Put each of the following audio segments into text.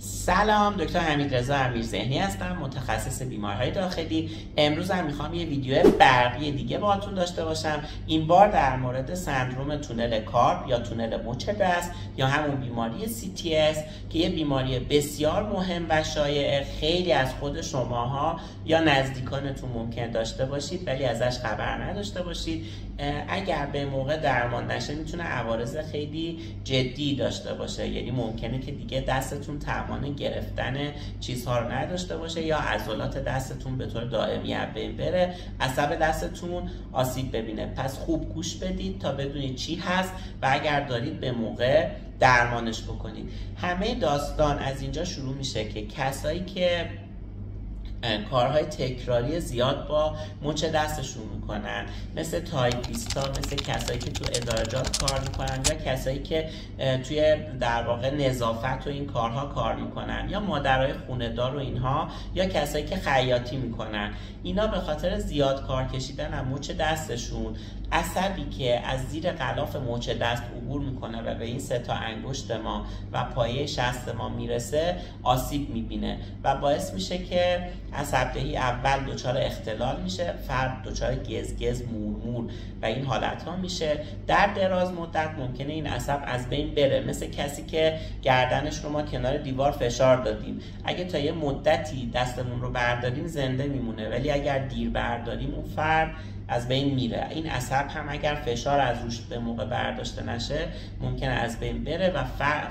سلام، دکتر حمیدرضا امیرذهنی هستم، متخصص بیماری‌های داخلی. امروز هم میخوام یه ویدیو برقی دیگه باهاتون داشته باشم. این بار در مورد سندروم تونل کارپ یا تونل مچ دست یا همون بیماری CTS که یه بیماری بسیار مهم و شایع، خیلی از خود شماها یا نزدیکانتون ممکن داشته باشید ولی ازش خبر نداشته باشید. اگر به موقع درمان نشه میتونه عوارض خیلی جدی داشته باشه، یعنی ممکنه که دیگه دستتون توان گرفتن چیزها رو نداشته باشه یا عضلات دستتون به طور دائمی از بین بره، عصب دستتون آسیب ببینه. پس خوب گوش بدید تا بدونید چی هست و اگر دارید به موقع درمانش بکنید. همه داستان از اینجا شروع میشه که کسایی که کارهای تکراری زیاد با مچ دستشون میکنن، مثل تایپیستا، مثل کسایی که تو ادارجات کار میکنن یا کسایی که توی در واقع نظافت و این کارها کار میکنن یا مادرای خونه‌دار و اینها یا کسایی که خیاطی میکنن، اینا به خاطر زیاد کار کشیدن از مچ دستشون عصبی که از زیر غلاف مچ دست عبور میکنه و به این سه تا انگشت ما و پایه شست ما میرسه آسیب میبینه و باعث میشه که عصبدهی اول دچار اختلال میشه، فرد دچار گزگز، مورمور و این حالت ها میشه. در دراز مدت ممکنه این عصب از بین بره، مثل کسی که گردنش رو ما کنار دیوار فشار دادیم، اگه تا یه مدتی دستمون رو برداریم زنده میمونه ولی اگر دیر برداریم اون فرد از بین میره. این عصب هم اگر فشار از روش به موقع برداشته نشه ممکنه از بین بره و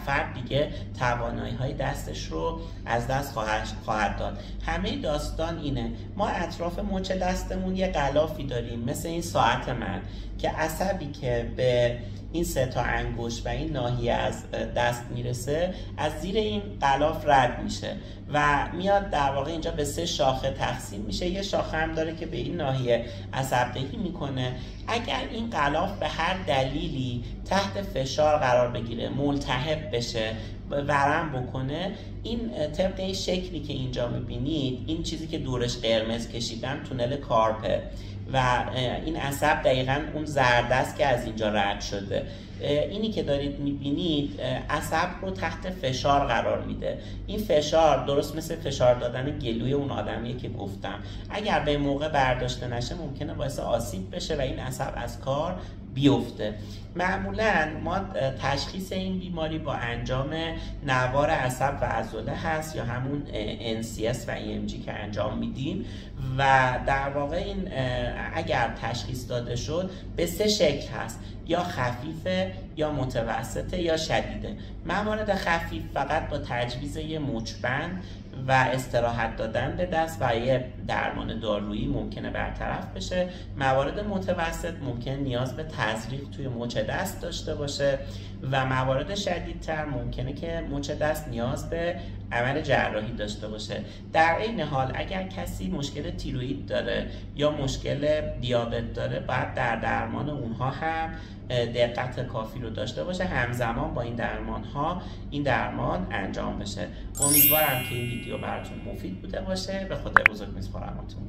فرد دیگه توانایی های دستش رو از دست خواهد داد. همه داستان اینه، ما اطراف مچ دستمون یه غلافی داریم مثل این ساعت من که عصبی که به این سه تا انگشت و این ناحیه از دست میرسه از زیر این غلاف رد میشه و میاد در واقع اینجا به 3 شاخه تقسیم میشه. یه شاخه هم داره که به این ناحیه عصبدهی میکنه. اگر این غلاف به هر دلیلی تحت فشار قرار بگیره، ملتهب بشه، ورم بکنه، این طبق این شکلی که اینجا میبینید، این چیزی که دورش قرمز کشیدم تونل کارپه و این عصب دقیقاً اون زردست که از اینجا رد شده. اینی که دارید میبینید عصب رو تحت فشار قرار میده. این فشار درست مثل فشار دادن گلوی اون آدمیه که گفتم، اگر به موقع برداشته نشه ممکنه باعث آسیب بشه و این عصب از کار بیفته. معمولا ما تشخیص این بیماری با انجام نوار عصب و عضله هست یا همون NCS و EMG که انجام میدیم و در واقع این اگر تشخیص داده شد به 3 شکل هست، یا خفیفه یا متوسطه یا شدیده. موارد خفیف فقط با تجویز یه مچبند و استراحت دادن به دست و یه درمان دارویی ممکنه برطرف بشه. موارد متوسط ممکن نیاز به تزریق توی مچ دست داشته باشه و موارد شدیدتر ممکنه که مچ دست نیاز به عمل جراحی داشته باشه. در این حال اگر کسی مشکل تیروئید داره یا مشکل دیابت داره باید در درمان اونها هم دقت کافی رو داشته باشه، همزمان با این درمان انجام بشه. امیدوارم که این ویدیو براتون مفید بوده باشه. به خدا بزرگ میسپارمتون.